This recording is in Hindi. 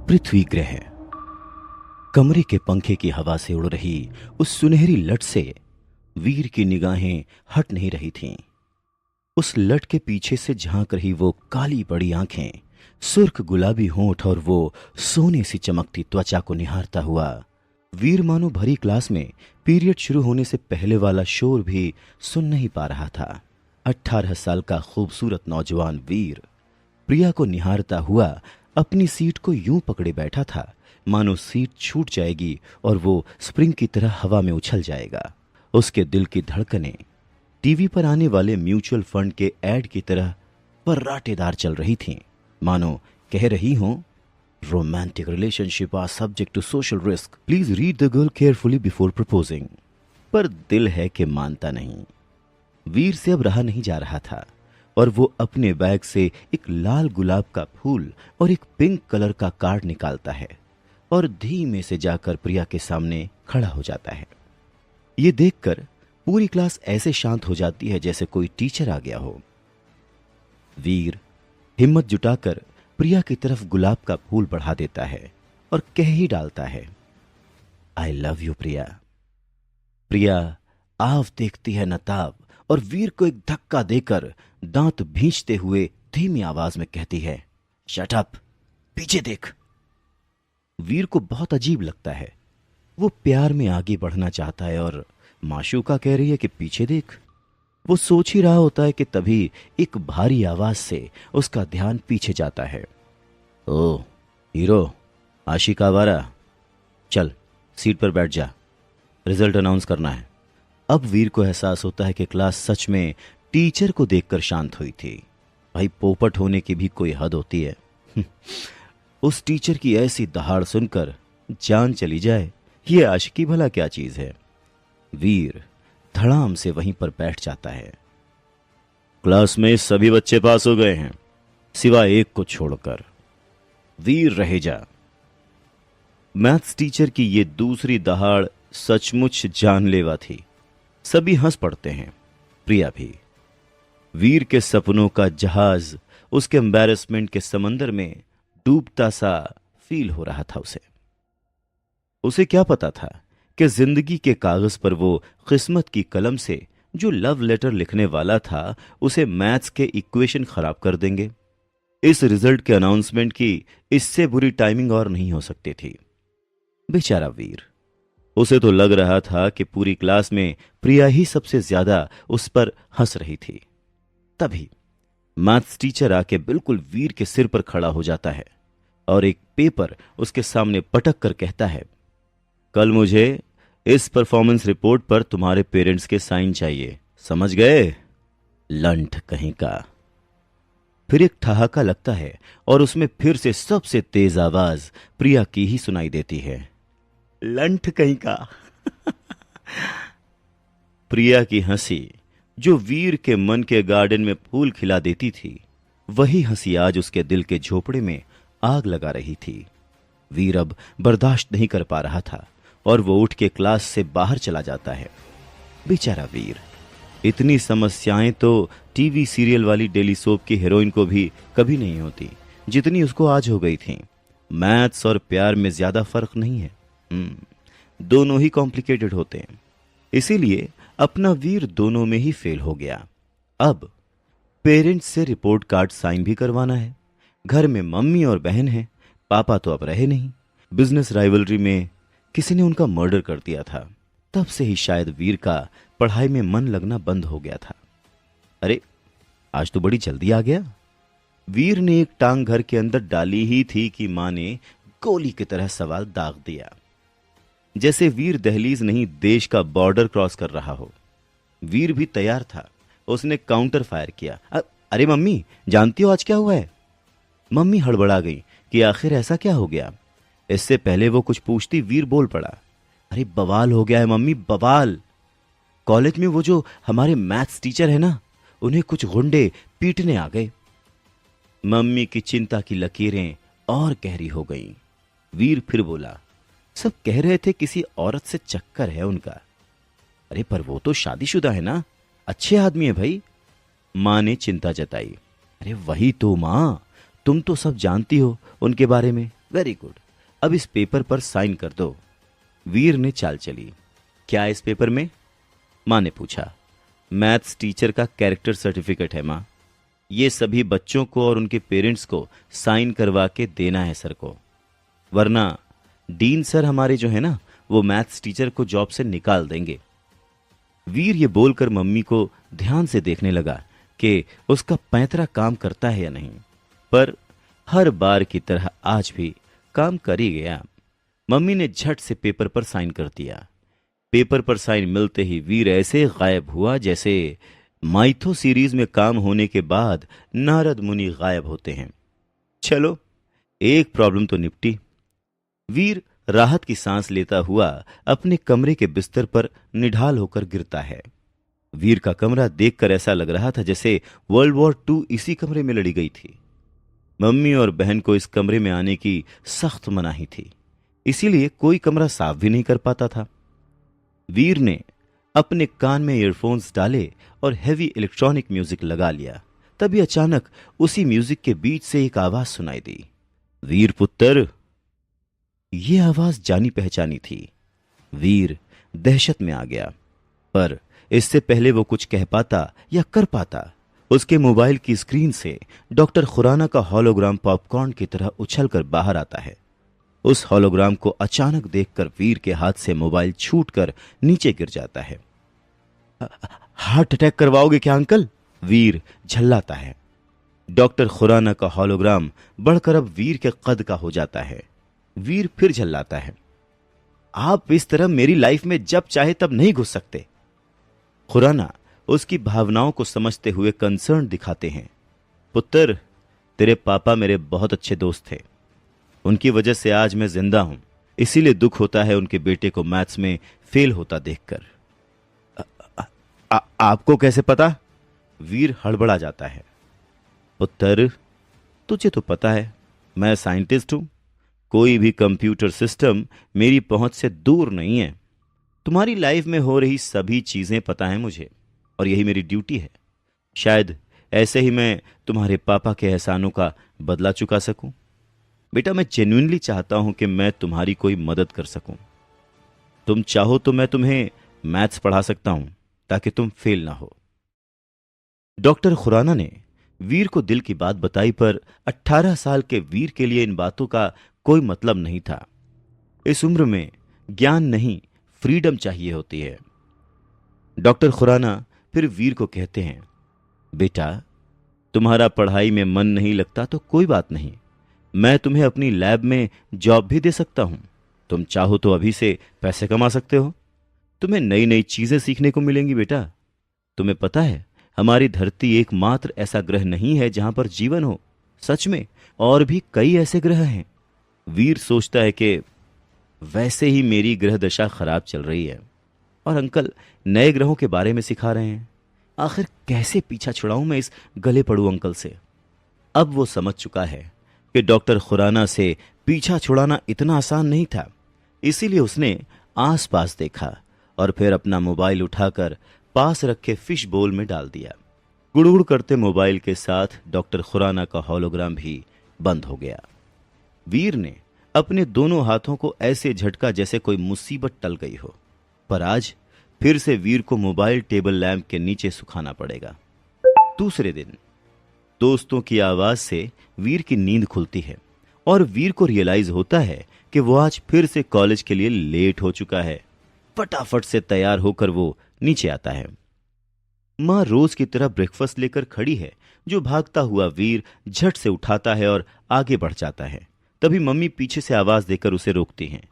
पृथ्वी ग्रह। कमरे के पंखे की हवा से उड़ रही उस सुनहरी लट से वीर की निगाहें हट नहीं रही थीं। उस लट के पीछे से झांक रही वो काली बड़ी आंखें, सुर्ख गुलाबी होंठ और वो सोने सी चमकती त्वचा को निहारता हुआ वीर मानो भरी क्लास में पीरियड शुरू होने से पहले वाला शोर भी सुन नहीं पा रहा था। 18 साल का खूबसूरत नौजवान वीर प्रिया को निहारता हुआ अपनी सीट को यूं पकड़े बैठा था मानो सीट छूट जाएगी और वो स्प्रिंग की तरह हवा में उछल जाएगा। उसके दिल की धड़कनें टीवी पर आने वाले म्यूचुअल फंड के ऐड की तरह पर्राटेदार चल रही थीं, मानो कह रही हों, romantic relationship are subject to social risk, please read the girl carefully before proposing. पर दिल है कि मानता नहीं। वीर से अब रहा नहीं जा रहा था और वो अपने बैग से एक लाल गुलाब का फूल और एक पिंक कलर का कार्ड निकालता है और धीमे से जाकर प्रिया के सामने खड़ा हो जाता है। ये देखकर पूरी क्लास ऐसे शांत हो जाती है जैसे कोई टीचर आ गया हो। वीर हिम्मत जुटाकर प्रिया की तरफ गुलाब का फूल बढ़ा देता है और कह ही डालता है, आई लव यू प्रिया। प्रिया आव देखती है नताब और वीर को एक धक्का देकर दांत भींचते हुए धीमी आवाज में कहती है, शट अप, पीछे देख। वीर को बहुत अजीब लगता है। वो प्यार में आगे बढ़ना चाहता है और माशूका कह रही है कि पीछे देख। वो सोच ही रहा होता है कि तभी एक भारी आवाज से उसका ध्यान पीछे जाता है। ओ हीरो, आशिक आवारा, चल सीट पर बैठ जा, रिजल्ट अनाउंस करना है। अब वीर को एहसास होता है कि क्लास सच में टीचर को देखकर शांत हुई थी। भाई पोपट होने की भी कोई हद होती है। उस टीचर की ऐसी दहाड़ सुनकर जान चली जाए, ये आशिकी भला क्या चीज है। वीर धड़ाम से वहीं पर बैठ जाता है। क्लास में सभी बच्चे पास हो गए हैं सिवाय एक को छोड़कर। वीर रहे जा। मैथ्स टीचर की ये दूसरी दहाड़ सचमुच जानलेवा थी। सभी हंस पड़ते हैं, प्रिया भी। वीर के सपनों का जहाज उसके एम्बैरेसमेंट के समंदर में डूबता सा फील हो रहा था। उसे क्या पता था कि जिंदगी के कागज पर वो किस्मत की कलम से जो लव लेटर लिखने वाला था उसे मैथ्स के इक्वेशन खराब कर देंगे। इस रिजल्ट के अनाउंसमेंट की इससे बुरी टाइमिंग और नहीं हो सकती थी। बेचारा वीर, उसे तो लग रहा था कि पूरी क्लास में प्रिया ही सबसे ज्यादा उस पर हंस रही थी। तभी मैथ्स टीचर आके बिल्कुल वीर के सिर पर खड़ा हो जाता है और एक पेपर उसके सामने पटक कर कहता है, कल मुझे इस परफॉर्मेंस रिपोर्ट पर तुम्हारे पेरेंट्स के साइन चाहिए, समझ गए? लंठ कहीं का। फिर एक ठहाका लगता है और उसमें फिर से सबसे तेज आवाज प्रिया की ही सुनाई देती है, लंठ कहीं का। प्रिया की हंसी जो वीर के मन के गार्डन में फूल खिला देती थी, वही हंसी आज उसके दिल के झोपड़े में आग लगा रही थी। वीर अब बर्दाश्त नहीं कर पा रहा था और वो उठ के क्लास से बाहर चला जाता है। बेचारा वीर, इतनी समस्याएं तो टीवी सीरियल वाली डेली सोप की हीरोइन को भी कभी नहीं होती जितनी उसको आज हो गई थी। मैथ्स और प्यार में ज्यादा फर्क नहीं है, दोनों ही कॉम्प्लिकेटेड होते हैं। इसीलिए अपना वीर दोनों में ही फेल हो गया। अब पेरेंट्स से रिपोर्ट कार्ड साइन भी करवाना है। घर में मम्मी और बहन है, पापा तो अब रहे नहीं। बिजनेस राइवलरी में किसी ने उनका मर्डर कर दिया था। तब से ही शायद वीर का पढ़ाई में मन लगना बंद हो गया था। अरे आज तो बड़ी जल्दी आ गया। वीर ने एक टांग घर के अंदर डाली ही थी कि मां ने गोली की तरह सवाल दाग दिया, जैसे वीर दहलीज नहीं देश का बॉर्डर क्रॉस कर रहा हो। वीर भी तैयार था। उसने काउंटर फायर किया, अरे मम्मी जानती हो आज क्या हुआ है? मम्मी हड़बड़ा गई कि आखिर ऐसा क्या हो गया। इससे पहले वो कुछ पूछती वीर बोल पड़ा, अरे बवाल हो गया है मम्मी, बवाल। कॉलेज में वो जो हमारे मैथ्स टीचर है ना, उन्हें कुछ गुंडे पीटने आ गए। मम्मी की चिंता की लकीरें और गहरी हो गईं। वीर फिर बोला, सब कह रहे थे किसी औरत से चक्कर है उनका। अरे पर वो तो शादीशुदा है ना, अच्छे आदमी है भाई। मां ने चिंता जताई। अरे वही तो मां, तुम तो सब जानती हो उनके बारे में, वेरी गुड, अब इस पेपर पर साइन कर दो। वीर ने चाल चली। क्या है इस पेपर में? माँ ने पूछा। मैथ्स टीचर का कैरेक्टर सर्टिफिकेट है माँ। ये सभी बच्चों को और उनके पेरेंट्स को साइन करवा के देना है सर को, वरना डीन सर हमारे जो है ना, वो मैथ्स टीचर को जॉब से निकाल देंगे। वीर ये बोलकर मम्मी को ध्यान से देखने लगा कि उसका पैंतरा काम करता है या नहीं, पर हर बार की तरह आज भी काम कर ही गया। मम्मी ने झट से पेपर पर साइन कर दिया। पेपर पर साइन मिलते ही वीर ऐसे गायब हुआ जैसे माइथो सीरीज में काम होने के बाद नारद मुनि गायब होते हैं। चलो, एक प्रॉब्लम तो निपटी। वीर राहत की सांस लेता हुआ अपने कमरे के बिस्तर पर निढाल होकर गिरता है। वीर का कमरा देखकर ऐसा लग रहा था जैसे वर्ल्ड वॉर 2 इसी कमरे में लड़ी गई थी। मम्मी और बहन को इस कमरे में आने की सख्त मनाही थी, इसीलिए कोई कमरा साफ भी नहीं कर पाता था। वीर ने अपने कान में ईयरफोन्स डाले और हैवी इलेक्ट्रॉनिक म्यूजिक लगा लिया। तभी अचानक उसी म्यूजिक के बीच से एक आवाज सुनाई दी। वीर पुत्र। ये आवाज जानी पहचानी थी। वीर दहशत में आ गया, पर इससे पहले वो कुछ कह पाता या कर पाता, उसके मोबाइल की स्क्रीन से डॉक्टर खुराना का हॉलोग्राम पॉपकॉर्न की तरह उछलकर बाहर आता है। उस हॉलोग्राम को अचानक देखकर वीर के हाथ से मोबाइल छूटकर नीचे गिर जाता है। हार्ट अटैक करवाओगे क्या अंकल? वीर झल्लाता है। डॉक्टर खुराना का हॉलोग्राम बढ़कर अब वीर के कद का हो जाता है। वीर फिर झल्लाता है। आप इस तरह मेरी लाइफ में जब चाहे तब नहीं घुस सकते। खुराना उसकी भावनाओं को समझते हुए कंसर्न दिखाते हैं। पुत्र, तेरे पापा मेरे बहुत अच्छे दोस्त थे। उनकी वजह से आज मैं जिंदा हूं, इसीलिए दुख होता है उनके बेटे को मैथ्स में फेल होता देखकर। आपको कैसे पता? वीर हड़बड़ा जाता है। पुत्र, तुझे तो पता है मैं साइंटिस्ट हूं। कोई भी कंप्यूटर सिस्टम मेरी पहुंच से दूर नहीं है। तुम्हारी लाइफ में हो रही सभी चीजें पता है मुझे, और यही मेरी ड्यूटी है। शायद ऐसे ही मैं तुम्हारे पापा के एहसानों का बदला चुका सकूं। बेटा, मैं जेन्युइनली चाहता हूं कि मैं तुम्हारी कोई मदद कर सकूं। तुम चाहो तो मैं तुम्हें मैथ्स पढ़ा सकता हूं ताकि तुम फेल ना हो। डॉक्टर खुराना ने वीर को दिल की बात बताई, पर 18 साल के वीर के लिए इन बातों का कोई मतलब नहीं था। इस उम्र में ज्ञान नहीं, फ्रीडम चाहिए होती है। डॉक्टर खुराना फिर वीर को कहते हैं, बेटा, तुम्हारा पढ़ाई में मन नहीं लगता तो कोई बात नहीं, मैं तुम्हें अपनी लैब में जॉब भी दे सकता हूं। तुम चाहो तो अभी से पैसे कमा सकते हो। तुम्हें नई नई चीजें सीखने को मिलेंगी। बेटा, तुम्हें पता है हमारी धरती एकमात्र ऐसा ग्रह नहीं है जहां पर जीवन हो। सच में और भी कई ऐसे ग्रह हैं। वीर सोचता है कि वैसे ही मेरी ग्रह दशा खराब चल रही है और अंकल नए ग्रहों के बारे में सिखा रहे हैं। आखिर कैसे पीछा छुड़ाऊं मैं इस गले पड़ू अंकल से। अब वो समझ चुका है कि डॉक्टर खुराना से पीछा छुड़ाना इतना आसान नहीं था, इसीलिए उसने आसपास देखा और फिर अपना मोबाइल उठाकर पास रखे फिश बोल में डाल दिया। गुड़गुड़ करते मोबाइल के साथ डॉक्टर खुराना का हॉलोग्राम भी बंद हो गया। वीर ने अपने दोनों हाथों को ऐसे झटका जैसे कोई मुसीबत टल गई हो, पर आज फिर से वीर को मोबाइल टेबल लैंप के नीचे सुखाना पड़ेगा। दूसरे दिन दोस्तों की आवाज से वीर की नींद खुलती है और वीर को रियलाइज होता है कि वो आज फिर से कॉलेज के लिए लेट हो चुका है। फटाफट से तैयार होकर वो नीचे आता है। माँ रोज की तरह ब्रेकफास्ट लेकर खड़ी है, जो भागता हुआ वीर झट से उठाता है और आगे बढ़ जाता है। तभी मम्मी पीछे से आवाज देकर उसे रोकती हैं।